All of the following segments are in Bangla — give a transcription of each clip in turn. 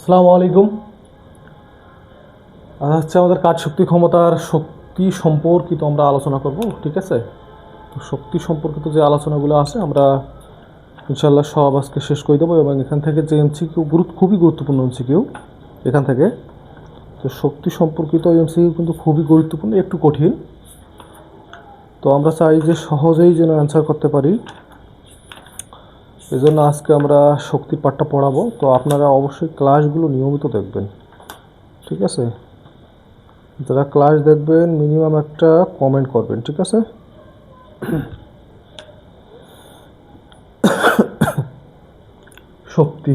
আসসালামু আলাইকুম। আচ্ছা, আমাদের কাজ শক্তি ক্ষমতার শক্তি সম্পর্কিত আমরা আলোচনা করব, ঠিক আছে? তো শক্তি সম্পর্কিত যে আলোচনাগুলো আছে আমরা ইনশাল্লাহ সব আজকে শেষ করে দেবো, এবং এখান থেকে যে এমসিকিউ খুবই গুরুত্বপূর্ণ এমসিকিউ এখান থেকে। তো শক্তি সম্পর্কিত এমসিকিউ কিন্তু খুবই গুরুত্বপূর্ণ, একটু কঠিন। তো আমরা চাই যে সহজেই যেন অ্যান্সার করতে পারি, এই জন্য আজকে আমরা শক্তির পাঠটা পড়াবো। তো আপনারা অবশ্যই ক্লাসগুলো নিয়মিত দেখবেন, ঠিক আছে? যারা ক্লাস দেখবেন মিনিমাম একটা কমেন্ট করবেন, ঠিক আছে? শক্তি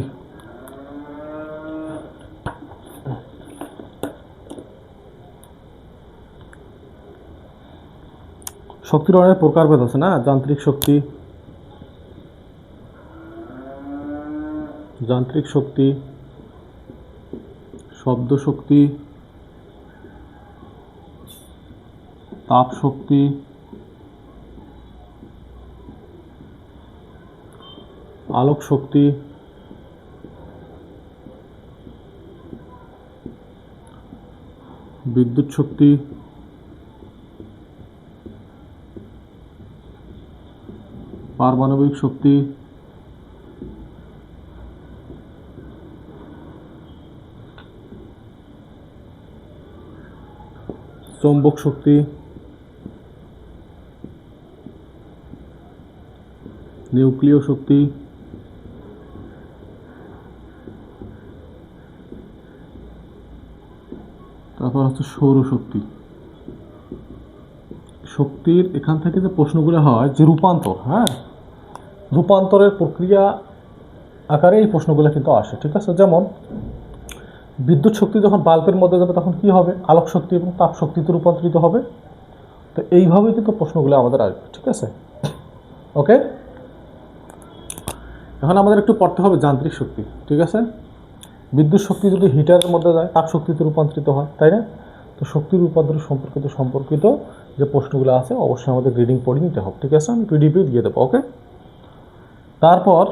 শক্তির অনেক প্রকারভেদ আছে না? যান্ত্রিক শক্তি, শব্দ শক্তি, তাপ শক্তি, আলোক শক্তি, বিদ্যুৎ শক্তি, পারমাণবিক শক্তি, চৌম্বক শক্তি, নিউক্লিয় শক্তি, তারপর হচ্ছে সৌরশক্তি। শক্তির এখান থেকে যে প্রশ্নগুলো হয় যে রূপান্তর, হ্যাঁ, রূপান্তরের প্রক্রিয়া আকারে এই প্রশ্নগুলো কিন্তু আসে, ঠিক আছে? যেমন বিদ্যুৎ শক্তি যখন বাল্বের মধ্যে যাবে তখন কি হবে? আলোক শক্তি এবং তাপ শক্তিতে রূপান্তরিত হবে। তো এইভাবেই কিন্তু প্রশ্নগুলো আমাদের আসবে, ঠিক আছে? ওকে, এখন আমাদের একটু পড়তে হবে যান্ত্রিক শক্তি, ঠিক আছে? বিদ্যুৎ শক্তি যদি হিটারের মধ্যে যায় তাপ শক্তিতে রূপান্তরিত হয়, তাই না? তো শক্তির রূপান্তর সম্পর্কিত যে প্রশ্নগুলো আছে অবশ্যই আমাদের রিডিং পড়ে নিতে হবে, ঠিক আছে? আমি পিডিএফে দিয়ে দেবো, ওকে? তারপর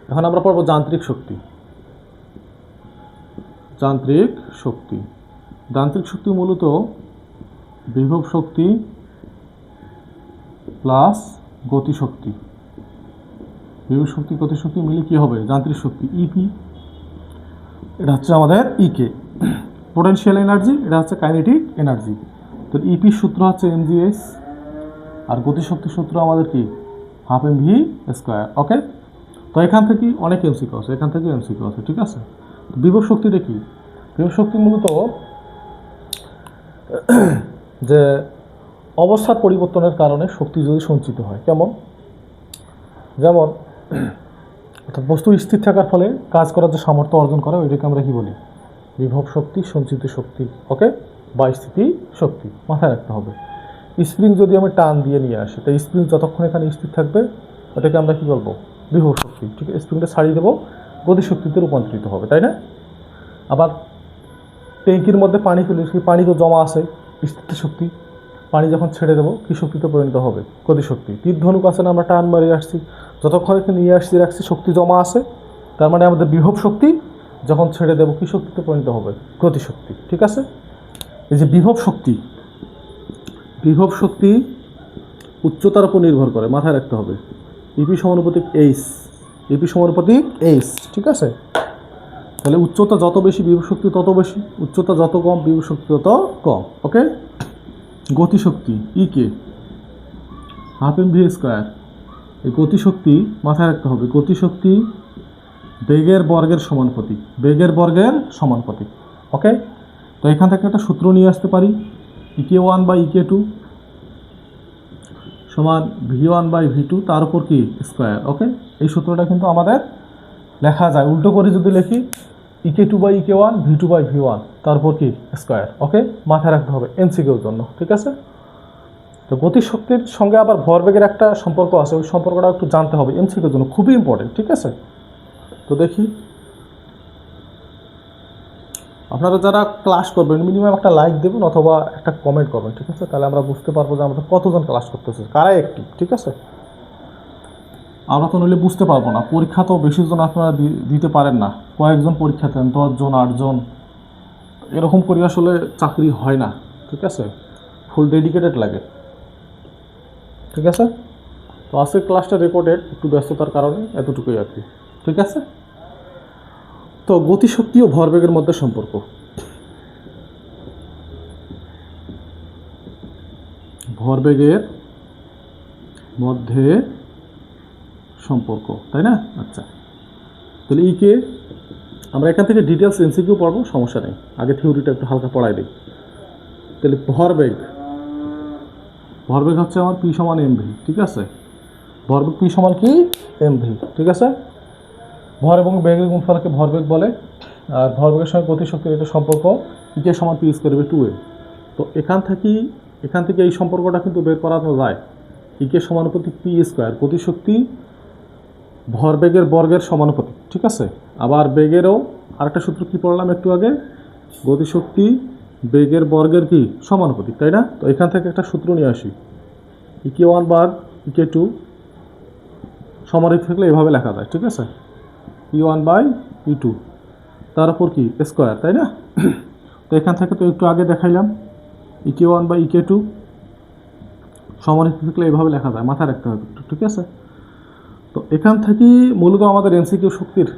এখন আমরা পড়বো যান্ত্রিক শক্তি। যান্ত্রিক শক্তি মূলত বিভব শক্তি প্লাস গতিশক্তি। বিভব শক্তি গতিশক্তি মিলে কি হবে? যান্ত্রিক শক্তি। ইপি এটা হচ্ছে আমাদের ইকে, পোটেনশিয়াল এনার্জি, এটা হচ্ছে কাইনেটিক এনার্জি। তো ইপির সূত্র হচ্ছে এমজিএস, আর গতিশক্তির সূত্র আমাদের কি? হাফ এম ভি স্কোয়ার, ওকে? তো এখান থেকে অনেক এমসিকিউ আছে, ঠিক আছে? বিভব শক্তিটা কি? বিভব শক্তি মূলত যে অবস্থার পরিবর্তনের কারণে শক্তি যদি সঞ্চিত হয়, যেমন অর্থাৎ বস্তু স্থির থাকার ফলে কাজ করার যে সামর্থ্য অর্জন করে ওইটাকে আমরা কি বলি? বিভব শক্তি, সঞ্চিত শক্তি, ওকে? বা স্থিতি শক্তি, মাথায় রাখতে হবে। স্প্রিং যদি আমি টান দিয়ে নিয়ে আসি, তাই স্প্রিং যতক্ষণ এখানে স্থির থাকবে ওটাকে আমরা কি বলবো? বিভব শক্তি, ঠিক আছে? স্প্রিংটা ছাড়িয়ে দেবো, গতিশক্তিতে রূপান্তরিত হবে, তাই না? আবার ট্যাঙ্কির মধ্যে পানি ফেলেছি, পানি তো জমা আছে, স্থিতি শক্তি। পানি যখন ছেড়ে দেবো কী শক্তিতে পরিণত হবে? গতিশক্তি। তীর ধনুক আছে না, আমরা টান মারিয়ে আসছি, যতক্ষণ এখানে নিয়ে রাখছি শক্তি জমা আছে, তার মানে আমাদের বিভব শক্তি যখন ছেড়ে দেবো কী শক্তিতে পরিণত হবে? গতিশক্তি, ঠিক আছে? এই যে বিভব শক্তি উচ্চতার উপর নির্ভর করে, মাথায় রাখতে হবে। ইপি সমানুপাতিক এইচ, ঠিক আছে? তাহলে উচ্চতা যত বেশি বিভব শক্তি তত বেশি, উচ্চতা যত কম বিভব শক্তি তত কম, ওকে? গতিশক্তি ইকে হাফ এম ভি স্কোয়ার। এই গতিশক্তি মাথায় রাখতে হবে, গতিশক্তি বেগের বর্গের সমানুপাতিক, ওকে? তো এখান থেকে একটা সূত্র নিয়ে আসতে পারি, EK one by EK two সমান V one by V two, তার উপর কি? Square, okay? এই সূত্রটা কিন্তু আমাদের লেখা যায়, উল্টো করে যদি লিখি E K two by E K one, V two by V one, তারপর কি? Square, okay? মাথায় রাখতে হবে এমসিকিউর জন্য, ঠিক আছে? তো গতিশক্তির সঙ্গে আবার ভরবেগের একটা সম্পর্ক আছে, ওই সম্পর্কটা একটু জানতে হবে এমসিকিউর জন্য, খুবই ইম্পর্টেন্ট, ঠিক আছে? তো দেখি আপনারা যারা ক্লাস করবেন মিনিমাম একটা লাইক দেবেন অথবা একটা কমেন্ট করবেন, ঠিক আছে? তাহলে আমরা বুঝতে পারবো যে আমাদের কতজন ক্লাস করতেছে, কারা একটি, ঠিক আছে? আমরা তো নইলে বুঝতে পারবো না। পরীক্ষা তো বেশি জন আপনারা দিতে পারেন না, কয়েকজন পরীক্ষা দেন, 10 জন 8 জন, এরকম করে আসলে চাকরি হয় না। ঠিক আছে, ফুল ডেডিকেটেড লাগে। ঠিক আছে, তো আজকের ক্লাসটা রেকর্ডেড, একটু ব্যস্ততার কারণে এতটুকুই আর কি। ঠিক আছে, তো গতিশক্তি ও ভরবেগের মধ্যে সম্পর্ক। ভরবেগের মধ্যে সম্পর্ক, তাই না? আচ্ছা, তাহলে ইকে আমরা এখান থেকে ডিটেলস এমসিকিউ পড়বো, সমস্যা নেই, আগে থিওরিটা একটু হালকা পড়াই দিই। তাহলে ভরবেগ, ভরবেগ হচ্ছে আমার পি সমান এমভি। ঠিক আছে, ভরবেগ পি সমান কি? এমভি। ঠিক আছে, ভর এবং বেগের গুণফলকে ভরবেগ বলে। আর ভরবেগের সঙ্গে গতিশক্তির একটা সম্পর্ক, ইকে সমান পি স্কয়ার বাই 2a। তো এখান থেকে এই সম্পর্কটা কিন্তু বের করানো যায়। ইকে সমানুপাতিক পি স্কয়ার, গতিশক্তি ভরবেগের বর্গের সমানুপাতিক। ঠিক আছে, আবার বেগেরও আরেকটা সূত্র কি পড়লাম একটু আগে, গতিশক্তি বেগের বর্গের কি সমানুপাতিক, তাই না? তো এখান থেকে একটা সূত্র নিয়ে আসি, ইকে 1 ভাগ ইকে 2 সমানুপাতিক থাকলে এভাবে লেখা যায়। ঠিক আছে, E1 বাই E2 তার উপর কি স্কোয়ার, তাই না? তো এখান থেকে তো একটু আগে দেখাইলাম, EK1 বাই EK2 সমানুপাতিক থাকলে এভাবে লেখা যায়, মাথায় রাখতে হবে একটু। ঠিক আছে, তো এখান থেকেই মূলত আমাদের এমসিকিউ শক্তির,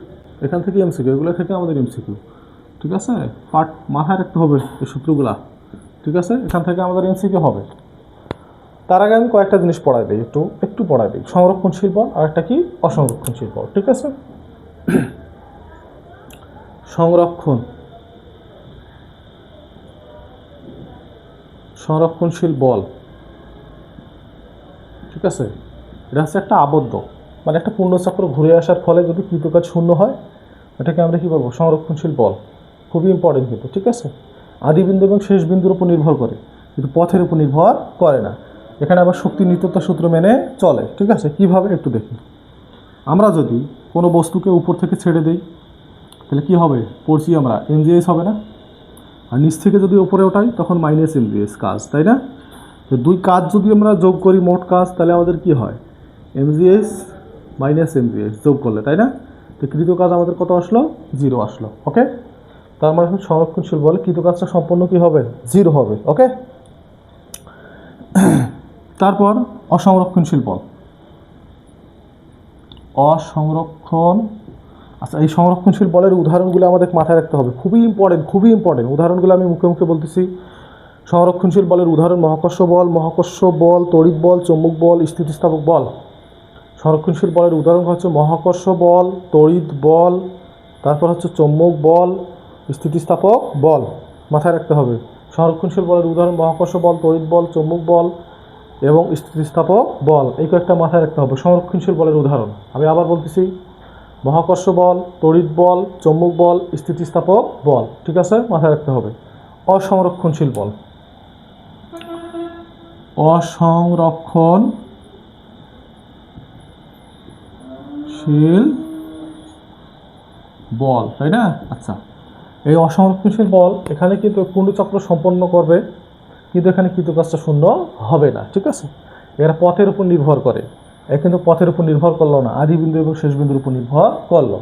এখান থেকে এমসিকিউ, এগুলো থেকে আমাদের এমসিকিউ। ঠিক আছে, পার্ট মাথায় রাখতে হবে এই সূত্রগুলা। ঠিক আছে, এখান থেকে আমাদের এমসিকিউ হবে। তার আগে আমি কয়েকটা জিনিস পড়াই দিই, একটু পড়াই দিই। সংরক্ষণশীল বল আর একটা কি অসংরক্ষণশীল বল। ঠিক আছে, সংরক্ষণশীল বল। ঠিক আছে, এটা হচ্ছে একটা আবদ্ধ, মানে একটা পূর্ণচক্র ঘুরে আসার ফলে যদি কৃতকাজ শূন্য হয়, এটাকে আমরা কি বলবো? সংরক্ষণশীল বল। খুবই ইম্পর্টেন্ট কিন্তু। ঠিক আছে, আদি বিন্দু এবং শেষ বিন্দুর উপর নির্ভর করে, কিন্তু পথের উপর নির্ভর করে না। এখানে আবার শক্তি নিত্যতা সূত্র মেনে চলে। ঠিক আছে, কিভাবে একটু দেখি। আমরা যদি কোনো বস্তুকে উপর থেকে ছেড়ে দিই, তাহলে কি হবে? পড়ছি আমরা, এমজিএস হবে না? আর নিচ থেকে যদি উপরে ওঠাই তখন মাইনাস এমজিএস কাজ, তাই না? তো দুই কাজ যদি আমরা যোগ করি, মোট কাজ, তাহলে আমাদের কি হয়? এমজিএস মাইনাস এমজিএস যোগ করলে, তাই না? তো কৃত কাজ আমাদের কত আসলো? 0 আসলো। ওকে, তার মানে সংরক্ষণশীল বলে কৃত কাজটা সম্পূর্ণ কি হবে? 0 হবে। ওকে, তারপর অসংরক্ষণশীল বল। আচ্ছা, এই সংরক্ষণশীল বলের উদাহরণগুলো আমাদের মাথায় রাখতে হবে, খুবই ইম্পর্টেন্ট। উদাহরণগুলো আমি মুখে মুখে বলতেছি। সংরক্ষণশীল বলের উদাহরণ মহাকর্ষ বল, তড়িৎ বল, চৌম্বক বল, স্থিতিস্থাপক বল। সংরক্ষণশীল বলের উদাহরণ হচ্ছে মহাকর্ষ বল, তড়িৎ বল, তারপর হচ্ছে চৌম্বক বল, স্থিতিস্থাপক বল। মাথায় রাখতে হবে, সংরক্ষণশীল বলের উদাহরণ মহাকর্ষ বল, তড়িৎ বল, চৌম্বক বল এবং স্থিতিস্থাপক বল। এই কয়েকটা মাথায় রাখতে হবে সংরক্ষণশীল বলের উদাহরণ। আমি আবার বলতেছি, মহাকর্ষ বল, তড়িৎ বল, চৌম্বক বল, স্থিতিস্থাপক বল। ঠিক আছে, মাথায় রাখতে হবে। অসংরক্ষণশীল বল, অসংরক্ষণশীল বল, তাই না? আচ্ছা, এই অসংরক্ষণশীল বল এখানে কিন্তু পূর্ণচক্র সম্পন্ন করবে, কিন্তু এখানে কৃতকাজটা শূন্য হবে না। ঠিক আছে, এরা পথের উপর নির্ভর করে। কিন্তু পথের উপর নির্ভর করলো না, আদি বিন্দু এবং শেষ বিন্দুর উপর নির্ভর করলো।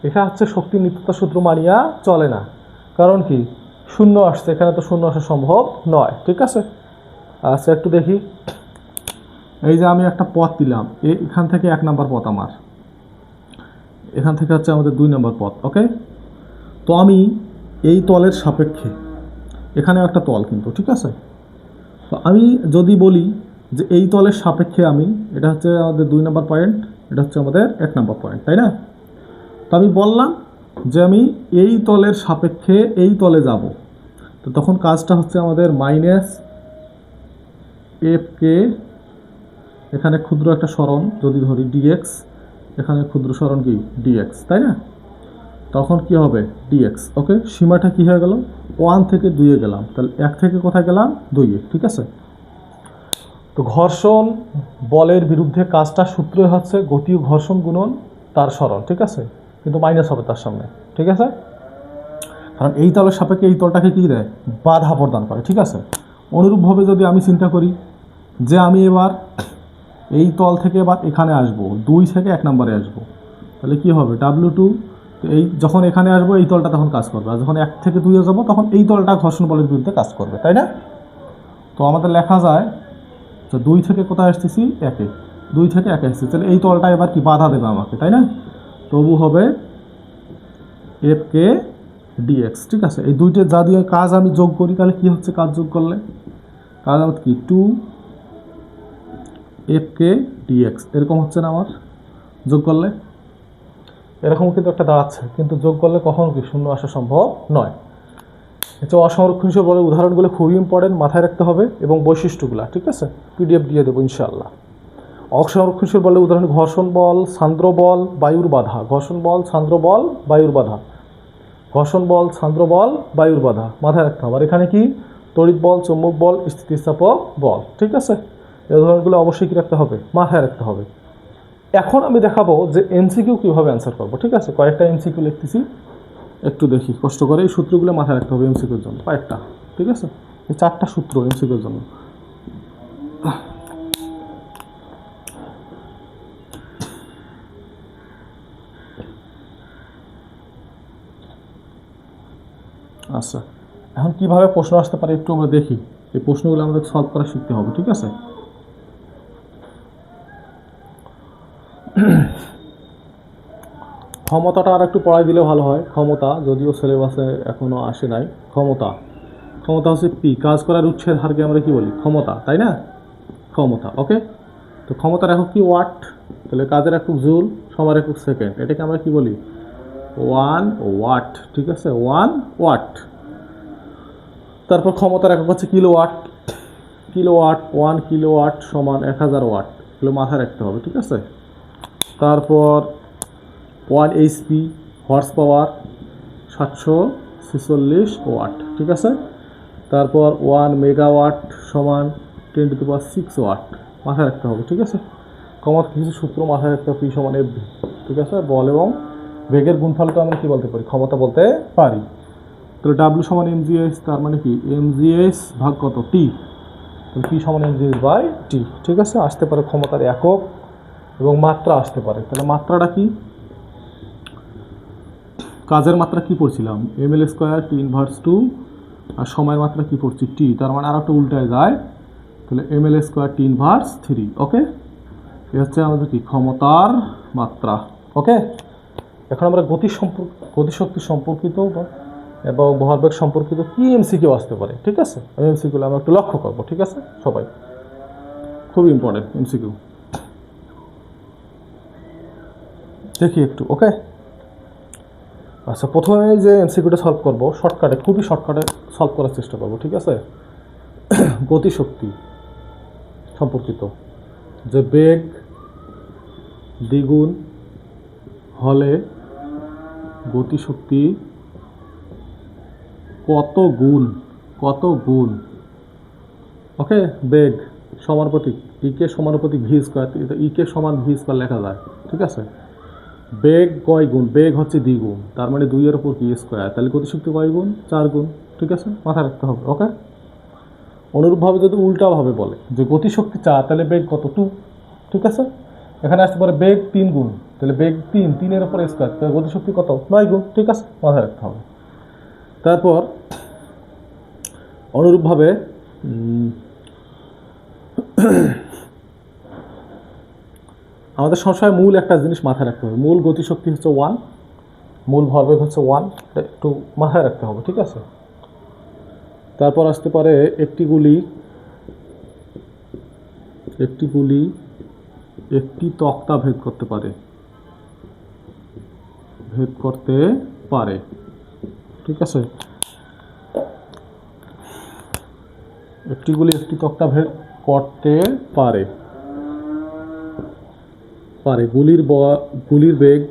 এটা হচ্ছে শক্তির নিত্যতা সূত্র মানিয়া চলে না। কারণ কি? শূন্য আসছে, এখানে তো শূন্য আসা সম্ভব নয়। ঠিক আছে, আচ্ছা একটু দেখি। এই যে আমি একটা পথ দিলাম, এখান থেকে 1 নম্বর পথ, আমার এখান থেকে হচ্ছে আমাদের 2 নম্বর পথ। ওকে, তো আমি এই তলের সাপেক্ষে, এখানে একটা তল কিন্তু, ঠিক আছে, তো আমি যদি বলি যে এই তলের সাপেক্ষে আমি, এটা হচ্ছে আমাদের 2 নম্বর পয়েন্ট, এটা হচ্ছে আমাদের 1 নম্বর পয়েন্ট, তাই না? তো আমি বললাম যে আমি এই তলের সাপেক্ষে এই তলে যাব, তো তখন কাজটা হচ্ছে আমাদের মাইনাস এফ কে, এখানে ক্ষুদ্র একটা সরণ যদি ধরি ডিএক্স, এখানে ক্ষুদ্র সরণ কি ডিএক্স, তাই না? তখন কি হবে? ডিএক্স। ওকে, সীমাটা কি হয়ে গেল? 1 থেকে 2-এ গেলাম, তাহলে 1 থেকে কোথায় গেলাম? 2-এ। ঠিক আছে, তো ঘর্ষণ বলের বিরুদ্ধে কাজটা সূত্র হচ্ছে গতি ও ঘর্ষণ গুণন তার সরণ। ঠিক আছে, কিন্তু মাইনাস হবে তার সামনে। ঠিক আছে, কারণ এই তলের সাপেক্ষে এই তলটাকে কী দেয়? বাধা প্রদান করে। ঠিক আছে, অনুরূপভাবে যদি আমি চিন্তা করি যে আমি এবার এই তল থেকে এবার এখানে আসবো, 2 থেকে 1 নম্বরে আসবো, তাহলে কি হবে W2, এই যখন এখানে আসবো এই তলটা তখন কাজ করবে, আর যখন 1 থেকে 2 যাবো তখন এই তলটা ঘর্ষণ বলের বিরুদ্ধে কাজ করবে, তাই না? তো আমাদের লেখা যায় যে 2 থেকে কোথায় আসতেছি 1-এ, 2 থেকে 1-এ আসছি, তাহলে এই তলটা এবার কি বাধা দেবে আমাকে, তাই না? তবু হবে FK dx, ঠিক আছে? এই দুইটা যা দিয়ে কাজ আমি যোগ করি তাহলে কি হচ্ছে, কাজ যোগ করলে কাজ আমার কি 2FK dx এরকম হচ্ছে না আমার যোগ করলে? এরকম কিন্তু একটা দাঁড়াচ্ছে, কিন্তু যোগ করলে কখনো কি শূন্য আসা সম্ভব নয়। হচ্ছে অসংরক্ষণশীল বলের উদাহরণগুলো খুবই ইম্পর্টেন্ট, মাথায় রাখতে হবে, এবং বৈশিষ্ট্যগুলো, ঠিক আছে? PDF দিয়ে দেবো ইনশাআল্লাহ। অসংরক্ষণশীল বলের উদাহরণ ঘর্ষণ বল, সান্দ্র বল, বায়ুর বাধা। ঘর্ষণ বল, সান্দ্র বল, বায়ুর বাধা। ঘর্ষণ বল, সান্দ্র বল, বায়ুর বাধা, মাথায় রাখতে হবে। আর এখানে কি তড়িৎ বল, চৌম্বক বল, স্থিতিস্থাপক বল, ঠিক আছে? এই উদাহরণগুলো অবশ্যই কি রাখতে হবে, মাথায় রাখতে হবে। এখন আমি দেখাবো যে MCQ কীভাবে অ্যান্সার করবো, ঠিক আছে? কয়েকটা MCQ লিখতেছি, একটু দেখি কষ্ট করে। এই সূত্রগুলো মাথায় রাখতে হবে MCQর জন্য, কয়েকটা, ঠিক আছে? এই 4টা সূত্র MCQর জন্য। আচ্ছা, এখন কীভাবে প্রশ্ন আসতে পারে একটু আমরা দেখি। এই প্রশ্নগুলো আমাদের সলভ করা শিখতে হবে, ঠিক আছে? ক্ষমতাটা আর একটু পড়াই দিলে ভালো হয়। ক্ষমতা, যদিও সিলেবাসে এখনও আসে নাই। ক্ষমতা হচ্ছে পি, কাজ করার উৎসের হারকে আমরা কি বলি, ক্ষমতা, তাই না? ক্ষমতা, ওকে? তো ক্ষমতার একক কি, ওয়াট। তাহলে কাজের একক জুল, সময়ের একক সেকেন্ড, এটাকে আমরা কি বলি, 1 ওয়াট, ঠিক আছে? 1 ওয়াট। তারপর ক্ষমতার একক হচ্ছে কিলোওয়াট। 1 কিলোওয়াট সমান 1000 ওয়াট, এগুলো মাথায় রাখতে হবে, ঠিক আছে? তারপর 1 HP, হর্স পাওয়ার 746 ওয়াট, ঠিক আছে? তারপর 1 মেগাওয়াট সমান 10⁶ ওয়াট, মাথায় রাখতে হবে, ঠিক আছে? ক্ষমতা কিছু সূত্র মাথায় রাখতে হবে, P সমান FV, ঠিক আছে? বল এবং বেগের গুণফলকে আমরা কি বলতে পারি, ক্ষমতা বলতে পারি। তাহলে W সমান mgh, তার মানে কি mgh ভাগ কত, T, তাহলে P সমান mgh/T, ঠিক আছে? আসতে পারে ক্ষমতার একক এবং মাত্রা আসতে পারে। তাহলে মাত্রাটা কি, কাজের মাত্রা কি পড়ছিলাম, ml² T ইনভার্স 2, আর সময়ের মাত্রা কি পড়ছি, T, তার মানে আর একটা উল্টায় যায়, তাহলে ml² T ইনভার্স 3, ওকে? এ হচ্ছে আমাদের কি ক্ষমতার মাত্রা, ওকে? এখন আমরা গতিশক্তি সম্পর্কিত এবং ভরবেগ সম্পর্কিত কি MCQ আসতে পারে, ঠিক আছে? ওই MCQগুলো আমরা একটু লক্ষ্য করবো, ঠিক আছে? সবাই খুব ইম্পর্টেন্ট MCQ, দেখি একটু, ওকে? আচ্ছা, প্রথমে যে MCQটা সলভ করবো শর্টকাটে, খুবই শর্টকাটে সলভ করার চেষ্টা করবো, ঠিক আছে? গতিশক্তি সম্পর্কিত, যে বেগ দ্বিগুণ হলে গতিশক্তি কত গুণ, ওকে? বেগ সমানুপাতিক ইকে সমানুপাতিক v², ইকে সমান v² লেখা যায়, ঠিক আছে? বেগ কয় গুণ, বেগ হচ্ছে দ্বিগুণ, তার মানে 2-এর উপর v², তাহলে গতিশক্তি কয় গুণ, 4 গুণ, ঠিক আছে? মাথায় রাখতে হবে, ওকে? অনুরূপভাবে যদি উল্টাভাবে বলে যে গতিশক্তি 4, তাহলে বেগ কত, 2, ঠিক আছে? এখানে আসতে পারে বেগ 3 গুণ, তাহলে বেগ 3-এর উপর স্কোয়ার, তাহলে গতিশক্তি কত, 9 গুণ, ঠিক আছে? মাথায় রাখতে হবে। তারপর অনুরূপভাবে আমাদের সবসময় মূল একটা জিনিস মাথায় রাখতে হবে, মূল গতিশক্তি হচ্ছে 1, মূল ভরবেগ হচ্ছে 1, একটু মাথায় রাখতে হবে, ঠিক আছে? তারপর আসতে পারে একটি গুলি একটি তক্তা ভেদ করতে পারে, ঠিক আছে? একটি গুলি একটি তক্তা ভেদ করতে পারে, গুলির বেগ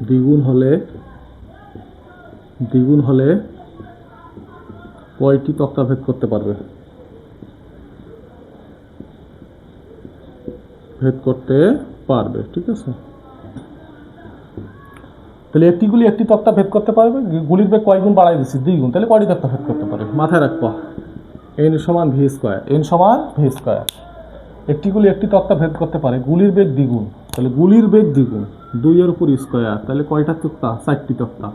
দ্বিগুণ হলে কয়টি তক্তা ভেদ করতে পারবে, ঠিক আছে? তাহলে একটি গুলি একটি তক্তা ভেদ করতে পারবে, গুলির বেগ কয় গুণ বাড়াই দিচ্ছি, 2 গুণ, তাহলে কয়টি তক্তা ভেদ করতে পারে, মাথায় রাখবা। n সমান v², একটি গুলি একটি তক্তা ভেদ করতে পারে, গুলির বেগ দ্বিগুণ, তাহলে গুলির বেগ দ্বিগুণ 2 এর উপর স্কোয়ার, তাহলে কয়টা তক্তা? 4টি তক্তা।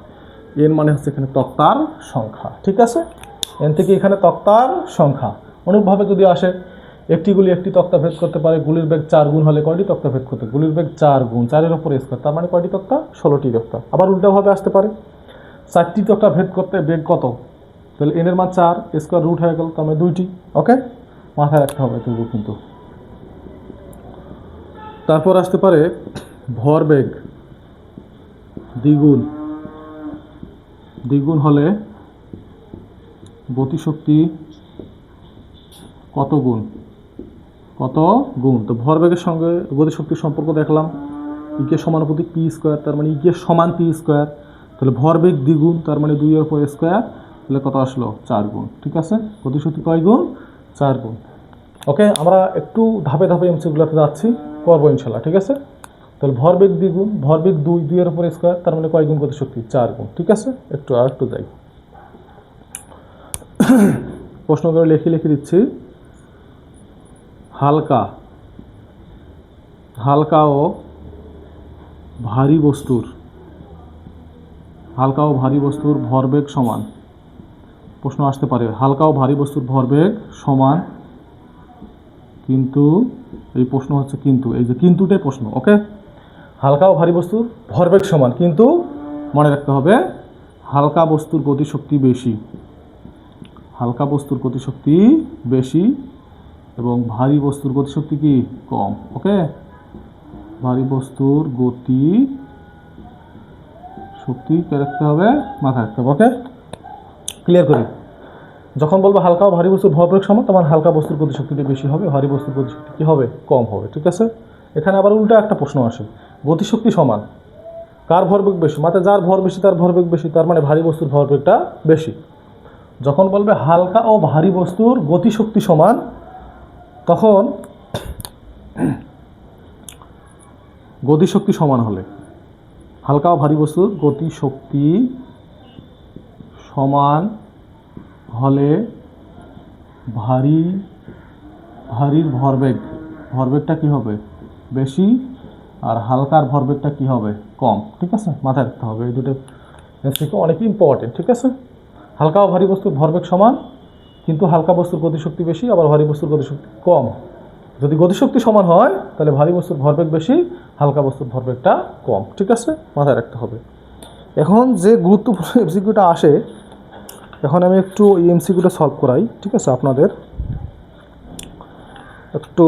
এন মানে হচ্ছে এখানে তক্তার সংখ্যা, ঠিক আছে? এন থেকে এখানে তক্তার সংখ্যা। অনুরূপভাবে যদি আসে একটি গুলি একটি তক্তা ভেদ করতে পারে, গুলির বেগ 4 গুণ হলে কয়টি তক্তা ভেদ করতে? গুলির বেগ 4 গুণ 4-এর উপর স্কোয়ার, তার মানে কয়টি তক্তা? 16টি তক্তা। আবার উল্টাভাবে আসতে পারে 4টি তক্তা ভেদ করতে বেগ কত? তাহলে এন এর মান 4, স্কোয়ার রুট হয়ে গেল, তার মানে 2টি। ওকে, মাথায় রাখতে হবে তবু কিন্তু। তারপর আসতে পারে ভরবেগ দ্বিগুণ, দ্বিগুণ হলে গতিশক্তি কত গুণ? কত গুণ? তো ভরবেগের সঙ্গে গতিশক্তির সম্পর্ক দেখলাম, ইকে সমানুপাতিক পি স্কোয়ার, তার মানে ইকে সমান পি স্কোয়ার। তাহলে ভরবেগ দ্বিগুণ, তার মানে 2 এর উপর স্কোয়ার, তাহলে কত আসলো? 4 গুণ। ঠিক আছে, গতিশক্তি কয় গুণ? 4 গুণ। ওকে, আমরা একটু ধাপে ধাপে এমসিগুলোতে যাচ্ছি, করবো ইনশাল্লাহ। ঠিক আছে, তাহলে ভরবেগ দ্বিগুণ, ভরবেগ 2 এর উপর স্কোয়ার, তার মানে কয় গুণ গতিশক্তি? 4 গুণ। ঠিক আছে, একটু যাই, প্রশ্ন করে লিখে দিচ্ছি। হালকা ও ভারী বস্তুর ভরবেগ সমান। প্রশ্ন আসতে পারে হালকা ও ভারী বস্তুর ভরবেগ সমান, কিন্তু এই প্রশ্ন হচ্ছে কিন্তু, এই যে কিন্তুটাই প্রশ্ন। ওকে, হালকা ও ভারী বস্তুর ভরবেগ সমান, কিন্তু মনে রাখতে হবে হালকা বস্তুর গতিশক্তি বেশি, হালকা বস্তুর গতিশক্তি বেশি এবং ভারী বস্তুর গতিশক্তি কি? কম। ওকে, ভারী বস্তুর গতি শক্তি কে রাখতে হবে? মাথায় রাখতে হবে। ওকে, ক্লিয়ার করি। যখন বলবো হালকা ও ভারী বস্তুর ভরবেগ সমান, তখন হালকা বস্তুর গতিশক্তিটা বেশি হবে, ভারী বস্তুর গতিশক্তি কি হবে? কম হবে। ঠিক আছে, এখানে আবার উল্টা একটা প্রশ্ন আসে, গতিশক্তি সমান, কার ভরবেগ বেশি? মাত্র যার ভর বেশি তার ভরবেগ বেশি, তার মানে ভারী বস্তুর ভরবেগটা বেশি। যখন বলবে হালকা ও ভারী বস্তুর গতিশক্তি সমান, তখন গতিশক্তি সমান হলে, হালকা ও ভারী বস্তুর গতিশক্তি সমান হলে ভারীর ভরবেগটা কি হবে? বেশি, আর হালকার ভরবেগটা কি হবে? কম। ঠিক আছে, মাথায় রাখতে হবে, এই দুটো থেকে অনেক ইম্পর্টেন্ট। ঠিক আছে, হালকা ও ভারী বস্তুর ভরবেগ সমান, কিন্তু হালকা বস্তুর গতিশক্তি বেশি, আবার ভারী বস্তুর গতিশক্তি কম। যদি গতিশক্তি সমান হয় তাহলে ভারী বস্তুর ভরবেগ বেশি, হালকা বস্তুর ভরবেগটা কম। ঠিক আছে, মাথায় রাখতে হবে। এখন যে গুরুত্বপূর্ণ এমসিকিউটা আসে, এখন আমি একটু এই এমসিকিউটা সলভ করাই। ঠিক আছে, আপনাদের একটু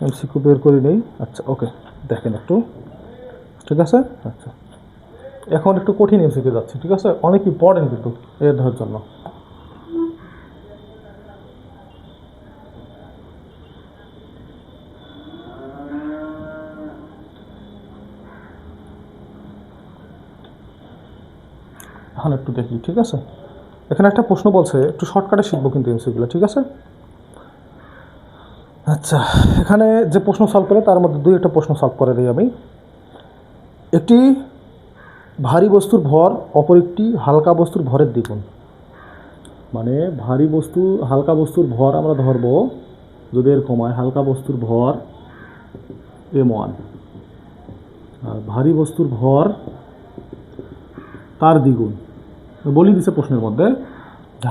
এমসিকিউ বের করে নেই। আচ্ছা, ওকে, দেখেন একটু। ঠিক আছে, আচ্ছা, এখন একটু কঠিন এমসিকিউ যাচ্ছে। ঠিক আছে, অনেক ইম্পর্টেন্ট কিন্তু এর ধরার জন্য। এখন একটু দেখি। ঠিক আছে, এখানে একটা প্রশ্ন বলছে, একটু শর্টকাটে শিখবো কিন্তু এমসিকিউগুলো। ঠিক আছে, আচ্ছা, এখানে যে প্রশ্ন সলভ করে তার মধ্যে 2-একটা প্রশ্ন সলভ করে দিই আমি। একটি ভারী বস্তুর ভর অপর একটি হালকা বস্তুর ভরের দ্বিগুণ। মানে হালকা বস্তুর ভর আমরা ধরবো, যদি এরকম হয় হালকা বস্তুর ভর m1 আর ভারী বস্তুর ভর তার দ্বিগুণ। বলি দিছে প্রশ্নের মধ্যে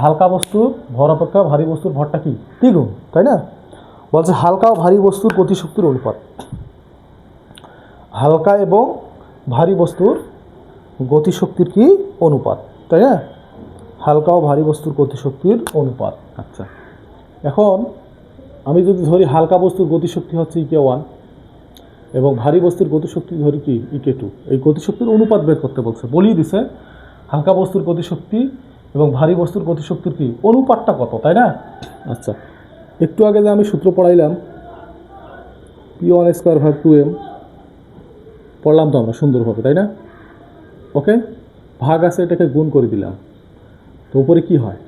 হালকা বস্তুর ভর অপেক্ষা ভারী বস্তুর ভরটা কি? দ্বিগুণ, তাই না? বলছে হালকা ও ভারী বস্তুর গতিশক্তির অনুপাত, হালকা এবং ভারী বস্তুর গতিশক্তির কি অনুপাত, তাই না? হালকা ও ভারী বস্তুর গতিশক্তির অনুপাত। আচ্ছা, এখন আমি যদি ধরি হালকা বস্তুর গতিশক্তি হচ্ছে ইকে1 এবং ভারী বস্তুর গতিশক্তি ধরি কি ইকে2, এই গতিশক্তির অনুপাত বের করতে বলছে। বলিয়ে দিছে হালকা বস্তুর গতিশক্তি এবং ভারী বস্তুর গতিশক্তির কি অনুপাতটা কত, তাই না? আচ্ছা, একটু আগে যে আমি সূত্র পড়াইলাম P1²/2m, পড়লাম তো আমরা সুন্দরভাবে, তাই না? ওকে, ভাগ আছে, এটাকে গুণ করে দিলাম, তো উপরে কি হয়?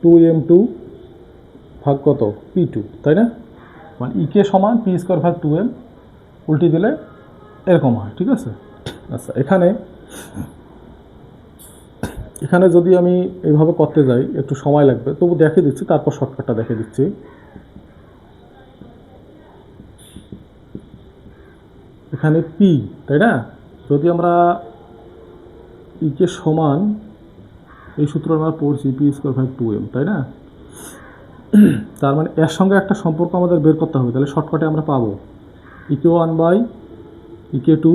2m2 ভাগ কত? P2, তাই না? মানে ইকে সমান P²/2m, উল্টি দিলে এরকম হয়। ঠিক আছে, আচ্ছা, এখানে এখানে যদি আমি এইভাবে করতে যাই একটু সময় লাগবে, তবু দেখে দিচ্ছি, তারপর শর্টকাটটা দেখে দিচ্ছি। এখানে পি, তাই না? যদি আমরা ইকে সমান, এই সূত্র আমরা পড়ছি পি স্কোয়ার বাই 2m, তাই না? তার মানে এর সঙ্গে একটা সম্পর্ক আমাদের বের করতে হবে, তাহলে শর্টকাটে আমরা পাবো ইকে 1 বাই ইকে 2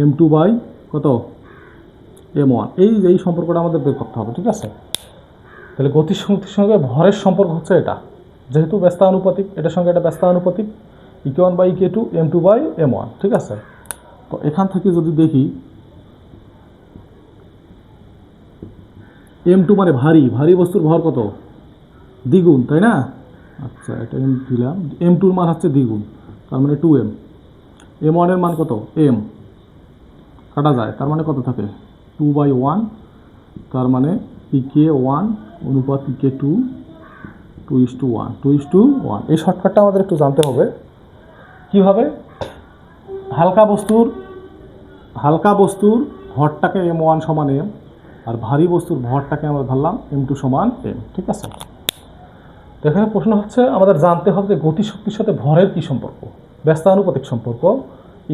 m2 বাই কত m1, এই সম্পর্কটা আমাদের বের করতে হবে, ঠিক আছে? তাহলে গতিশক্তির সঙ্গে ভরের সম্পর্ক হচ্ছে এটা, যেহেতু ব্যস্তানুপাতিক, এটার সঙ্গে এটা ব্যস্তানুপাতিক, ইকে 1 by E K 2 m2 by m1, ঠিক আছে? তো এখান থেকে যদি দেখি m2 মানে ভারী বস্তুর ভর কত? দ্বিগুণ, তাই না? আচ্ছা, এটা m দিলাম, m2 এর মান হচ্ছে দ্বিগুণ, তার মানে 2m। m1 এর মান কত? m কাটা যায়, তার মানে কত থাকে? 2/1, তার মানে ইকে 1 অনুপাত ইকে 2, 2:1, 2:1। এই শর্টকাটটা আমাদের একটু জানতে হবে। কিভাবে? হালকা বস্তুর ভরটাকে m1 সমান m, আর ভারী বস্তুর ভরটাকে আমরা ধরলাম m2 সমান m, ঠিক আছে? তো এখানে প্রশ্ন হচ্ছে আমাদের জানতে হবে যে গতিশক্তির সাথে ভরের কী সম্পর্ক? ব্যস্তানুপাতিক সম্পর্ক,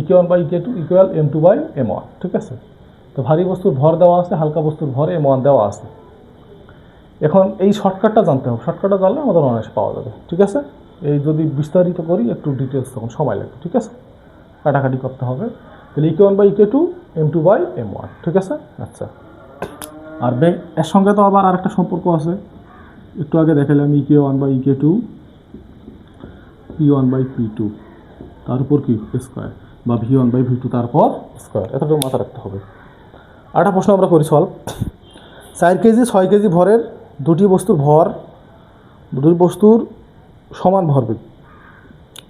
E K 1 by E K 2 equal m2 by m1, ঠিক আছে? তো ভারী বস্তুর ভর দেওয়া আছে, হালকা বস্তুর ভর m1 দেওয়া আছে। এখন এই শর্টকাটটা জানতে হবে, শর্টকাটটা জানলে আমাদের অনায়াসে পাওয়া যাবে, ঠিক আছে? এই যদি বিস্তারিত করি একটু ডিটেলস, তখন সময় লাগবে, ঠিক আছে? কাটাকাটি করতে হবে। তাহলে ইকে 1 by E K 2 m2 by m1, ঠিক আছে? আচ্ছা, আর এর সঙ্গে তো আবার আরেকটা সম্পর্ক আছে, একটু আগে দেখালাম ইকে 1 by E K 2 p1 by p2, তার উপর কি স্কোয়ার, বা v1 বাই v2 তারপর স্কোয়ার, এতটুকু মাথা রাখতে হবে। আরেকটা প্রশ্ন আমরা করি সলভ। 4 কেজি 6 কেজি ভরের দুটি বস্তুর সমান ভরবেগ,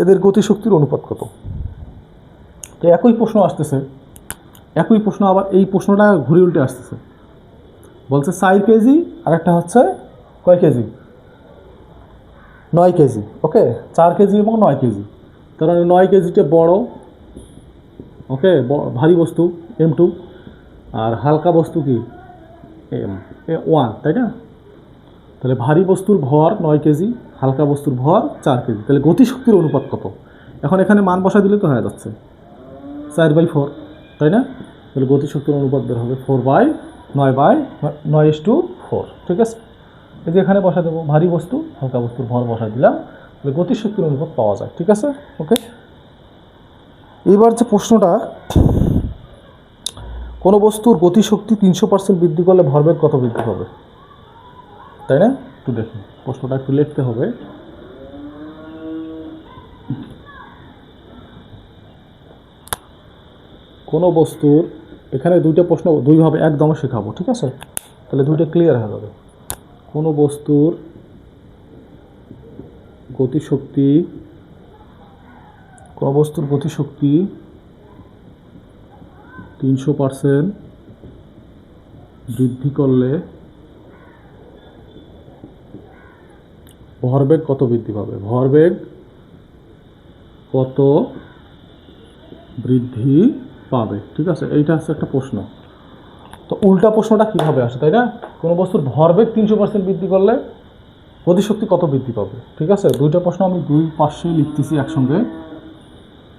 এদের গতিশক্তির অনুপাত কত? তো একই প্রশ্ন আসতেছে, একই প্রশ্ন আবার এই প্রশ্নটা ঘুরে উল্টে আসতেছে। বলছে 4 কেজি আর একটা হচ্ছে কয় কেজি? 9 কেজি। ওকে, 4 কেজি এবং 9 কেজি, তার মানে 9 কেজিটা বড়, ওকে, ভারী বস্তু m2, আর হালকা বস্তু কি m1, তাই না? তাহলে ভারী বস্তুর ভর 9 কেজি, হালকা বস্তুর ভর 4 কেজি, তাহলে গতিশক্তির অনুপাত কত? এখন এখানে মান বসা দিলে তো হয়ে যাচ্ছে 4/4, তাই না? তাহলে গতিশক্তির অনুপাত বের হবে 4/9/9:4, ঠিক আছে? এই যে এখানে বসা দেবো, ভারী বস্তু হালকা বস্তুর ভর বসা দিলাম, তাহলে গতিশক্তির অনুপাত পাওয়া যায়, ঠিক আছে? ওকে, এবার যে প্রশ্নটা, কোনো বস্তুর গতিশক্তি 300% বৃদ্ধি করলে ভরবেগ কত বৃদ্ধি হবে, তাই না? একটু দেখুন, প্রশ্নটা একটু লিখতে হবে। কোনো বস্তুর, এখানে দুইটা প্রশ্ন দুইভাবে একদম শেখাবো, ঠিক আছে? তাহলে দুইটা ক্লিয়ার হয়ে যাবে। কোনো বস্তুর গতিশক্তি 300% বৃদ্ধি করলে ভরবেগ কত বৃদ্ধি পাবে? ভরবেগ কত বৃদ্ধি পাবে, ঠিক আছে? এইটা হচ্ছে একটা প্রশ্ন। তো উল্টা প্রশ্নটা কীভাবে আসে, তাই না? কোনো বস্তুর ভরবেগ 300% বৃদ্ধি করলে গতিশক্তি কত বৃদ্ধি পাবে, ঠিক আছে? দুইটা প্রশ্ন আমি দুই পাশে লিখতেছি একসঙ্গে,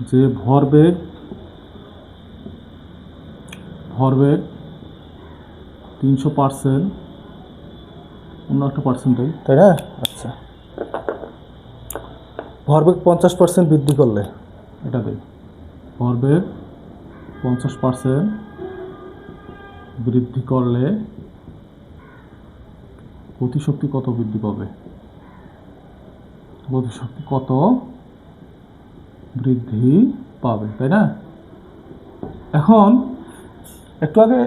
যে ভরবেগ 300%, অন্য একটা পার্সেন্টাই, তাই না? আচ্ছা, ভরবেগ 50% বৃদ্ধি করলে, এটা দেই, ভরবেগ 50% বৃদ্ধি করলে গতিশক্তি কত বৃদ্ধি পাবে? গতিশক্তি কত বৃদ্ধি পাবে, তাই না? এখন একটু আগে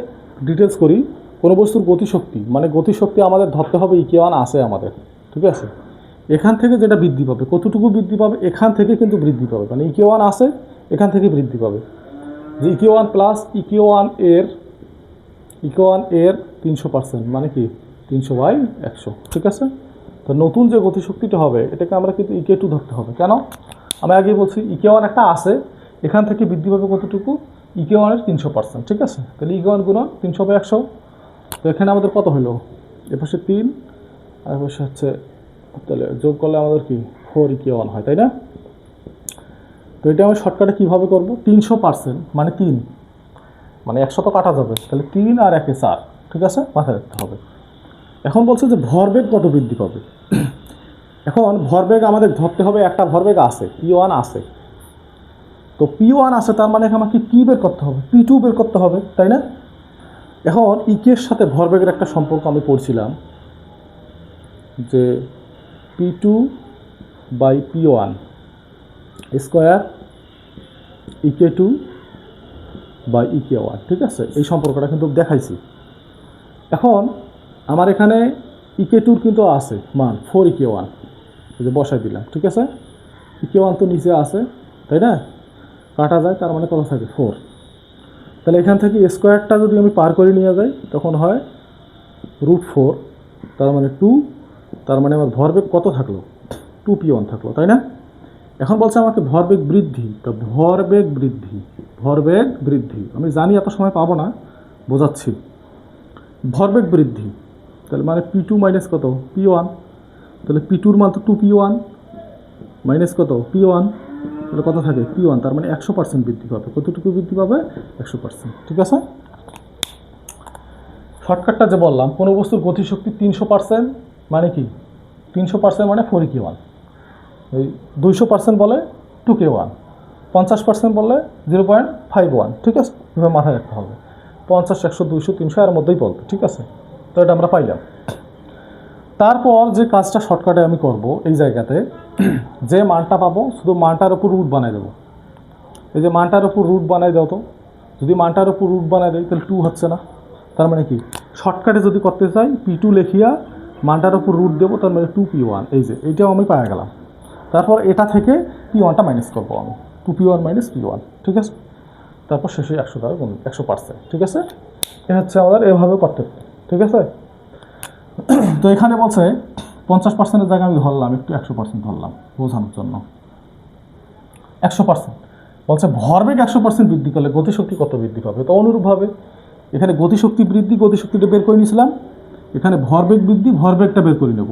ডিটেলস করি। কোনো বস্তুর গতিশক্তি, মানে গতিশক্তি আমাদের ধরতে হবে ইকে1 আছে আমাদের, ঠিক আছে? এখান থেকে যেটা বৃদ্ধি পাবে, কতটুকু বৃদ্ধি পাবে? এখান থেকে কিন্তু বৃদ্ধি পাবে, মানে ইকে1 আছে, এখান থেকে বৃদ্ধি পাবে, যে ইকে1 প্লাস ইকে1 এর 300%, মানে কি 300/100, ঠিক আছে? তো নতুন যে গতিশক্তিটা হবে, এটাকে আমরা কিন্তু ইকে2 ধরতে হবে। কেন? আমি আগেই বলছি ইকে1 একটা আছে, এখান থেকে বৃদ্ধি পাবে কতটুকু? ইকে ওয়ানের 300%, ঠিক আছে। তাহলে ইকে ওয়ান গুণন 300/100। তো এখানে আমাদের কত হলো, এপাশে 3 আর এপাশে হচ্ছে, তাহলে যোগ করলে আমাদের কি 4 ইকে ওয়ান হয়, তাই না? তো এটা আমরা শর্টকাটে কীভাবে করবো, 300% মানে 3, মানে 100 তো কাটা যাবে, তাহলে 3 আর 1 4, ঠিক আছে, মাথায় রাখতে হবে। এখন বলছে যে ভরবেগ কত বৃদ্ধি পাবে। এখন ভরবেগ আমাদের ধরতে হবে, একটা ভরবেগ আছে P1 আছে, তো P1 আছে, তার মানে আমাকে কি বের করতে হবে, P2 বের করতে হবে, তাই না? এখন ইকের সাথে ভরবেগের একটা সম্পর্ক আমি পড়ছিলাম যে P2/P1 স্কোয়ার EK2/EK1, ঠিক আছে, এই সম্পর্কটা কিন্তু দেখাইছি। এখন আমার এখানে EK2 কিন্তু আছে মান 4 EK1, এই যে বসাই দিলাম, ঠিক আছে। EK1 তো নিচে আছে, তাই না, কাটা যায়, তার মানে কত থাকে 4। তাহলে এখান থেকে স্কোয়ারটা যদি আমি পার করে নিয়ে যাই তখন হয় √4, তার মানে 2, তার মানে আমার ভরবেগ কত থাকলো, 2P1 থাকলো, তাই না? এখন বলছে আমাকে ভরবেগ বৃদ্ধি, তো ভরবেগ বৃদ্ধি আমি জানি এত সময় পাবো না, বোঝাচ্ছি। ভরবেগ বৃদ্ধি তাহলে মানে P2 মাইনাস কত P1, তাহলে P2-র মান তো 2P1 মাইনাস কত P1, তাহলে কত থাকে P1, তার মানে 100% বৃদ্ধি পাবে। কতটুকু বৃদ্ধি পাবে, 100%, ঠিক আছে। শর্টকাটটা যে বললাম, কোনো বস্তুর গতিশক্তি 300% মানে কি, 300% মানে 4K1, এই 200% বলে 2K1, 50% বললে 0.51, ঠিক আছে, এভাবে মাথায় রাখতে হবে। 50, 100, 200, 300 এর মধ্যেই বলবে, ঠিক আছে। তো এটা আমরা পাইলাম। তারপর যে কাজটা শর্টকাটে আমি করব, এই জায়গাতে যে মানটা পাবো শুধু মানটার উপর রুট বানাই দেবো। এই যে মানটার উপর রুট বানাই দাও, তো যদি মানটার উপর রুট বানাই দেয় তাহলে 2 হচ্ছে না, তার মানে কি শর্টকাটে যদি করতে চাই P2 লেখিয়া মানটার উপর রুট দেবো, তার মানে 2P1, এই যে এইটাও আমি পাওয়া গেলাম। তারপর এটা থেকে P1টা মাইনাস করবো আমি, 2P1 মাইনাস P1, ঠিক আছে। তারপর শেষে 100 দ্বারা গুণ, 100%, ঠিক আছে। এ হচ্ছে আমাদের এভাবে করতে হবে, ঠিক আছে। তো এখানে বলছে 50%-এর জায়গায় আমি ধরলাম, একটু 100% ধরলাম বোঝানোর জন্য। 100% বলছে ভরবেগ 100% বৃদ্ধি করলে গতিশক্তি কত বৃদ্ধি পাবে। তো অনুরূপভাবে এখানে গতিশক্তি বৃদ্ধি, গতিশক্তিটা বের করে নিয়েছিলাম, এখানে ভরবেগ বৃদ্ধি, ভরবেগটা বের করে নেব।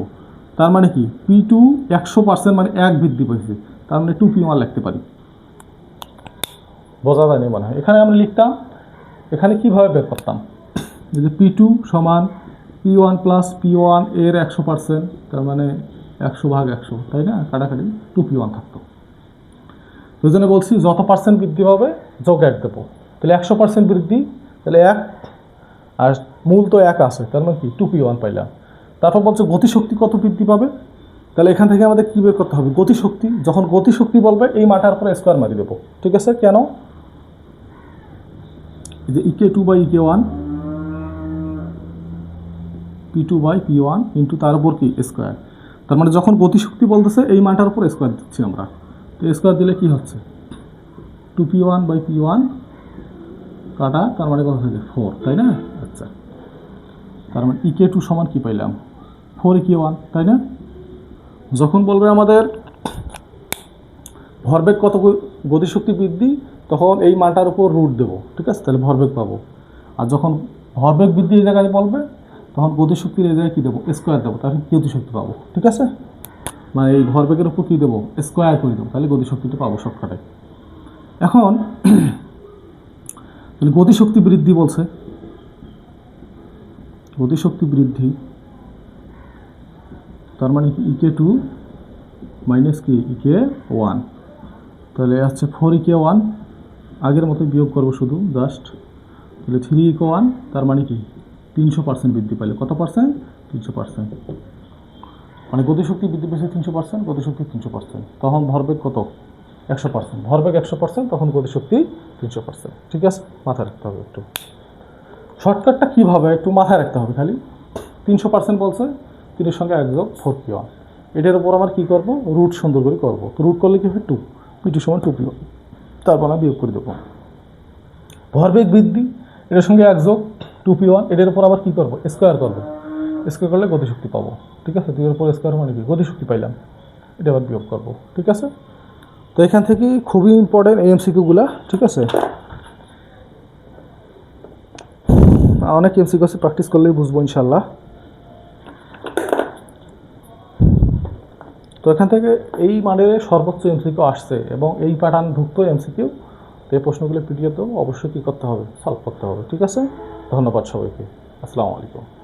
তার মানে কি P2 100% মানে 1 বৃদ্ধি পেয়েছে, তার মানে 2P1 লিখতে পারি। বোঝা যায়নি মনে হয়। এখানে আমরা লিখতাম, এখানে কীভাবে বের করতাম, যে P2 সমান P1 প্লাস P1 এর 100%, তার মানে 100/100, তাই না, কাটাকাটি 2P1 থাকতো। ওই জন্য বলছি যত পার্সেন্ট বৃদ্ধি পাবে যোগ 1 দেবো, তাহলে 100% বৃদ্ধি, তাহলে 1, আর মূল তো 1 আছে, তার মানে কি 2P1 পাইলাম। তারপর বলছে গতিশক্তি কত বৃদ্ধি পাবে, তাহলে এখান থেকে আমাদের কী বের করতে হবে, গতিশক্তি। যখন গতিশক্তি বলবে এই মাটার উপরে স্কোয়ার মারি দেবো, ঠিক আছে। কেন, যে EK2/EK1 P2/P1 ইন্টু তার উপর কি স্কোয়ার, তার মানে যখন গতিশক্তি বলতেছে এই মানটার উপর স্কোয়ার দিচ্ছি আমরা, তো স্কোয়ার দিলে কি হচ্ছে 2P1/P1 কাটা, তার মানে কত থাকে 4, তাই না। আচ্ছা, তার মানে EK2 সমান কি পাইলাম 4 EK1, তাই না। যখন বলবে আমাদের ভরবেগ কত গতিশক্তি বৃদ্ধি, তখন এই মানটার উপর রুট দেবো, ঠিক আছে, তাহলে ভরবেগ পাবো। আর যখন ভরবেগ বৃদ্ধি এই জায়গায় বলবে তখন গতিশক্তির এই জায়গায় কী দেবো, স্কোয়ার দেবো, তাহলে গতিশক্তি পাবো, ঠিক আছে। মানে এই ভরবেগের উপর কী দেবো, স্কোয়ার করে দেবো, তাহলে গতিশক্তিটা পাবো শর্টকাটে। এখন গতিশক্তি বৃদ্ধি বলছে, গতিশক্তি বৃদ্ধি তার মানে কি EK2 মাইনাস কি EK1, তাহলে আসছে 4 EK1, আগের মতোই বিয়োগ করবো শুধু জাস্ট, তাহলে 3 EK1, তার মানে কি 300% বৃদ্ধি পাইলে, কত পার্সেন্ট, 300%, মানে গতিশক্তি বৃদ্ধি পেয়েছে 300%, গতিশক্তি 300%, তখন ভরবেগ কত 100%, ভরবেগ 100%, তখন গতিশক্তি 300%, ঠিক আছে। মাথায় রাখতে হবে একটু শর্টকাটটা কীভাবে, একটু মাথায় রাখতে হবে খালি। 300% বলছে, 3-এর সঙ্গে 1 যোগ 4P1, এটার উপর আমার কী করবো, রুট সুন্দর করে করবো। তো রুট করলে কী হবে 2, P2 সমান 2P1, তারপর আমি বিয়োগ করে দেবো। ভরবেগ বৃদ্ধি, এটার সঙ্গে 1 যোগ 2P1, এটার উপর আবার কী করবো, স্কোয়ার করবো, স্কোয়ার করলে গতিশক্তি পাবো, ঠিক আছে। 2 এর উপর স্কোয়ার মানে কি গতিশক্তি পাইলাম, এটা আবার বিয়োগ করবো, ঠিক আছে। তো এখান থেকে খুবই ইম্পর্টেন্ট এই MCQগুলা, ঠিক আছে। অনেক এমসিকিউ আছে, প্র্যাকটিস করলেই বুঝবো ইনশাল্লাহ। তো এখান থেকে এই মানের সর্বোচ্চ এমসিকিউ আসছে এবং এই প্যাটার্নভুক্ত এমসিকিউ, তো এই প্রশ্নগুলো পিডিএফ দেবো, অবশ্যই কী করতে হবে, সলভ করতে হবে। ঠিক আছে, ধন্যবাদ সবাইকে, আসসালামু আলাইকুম।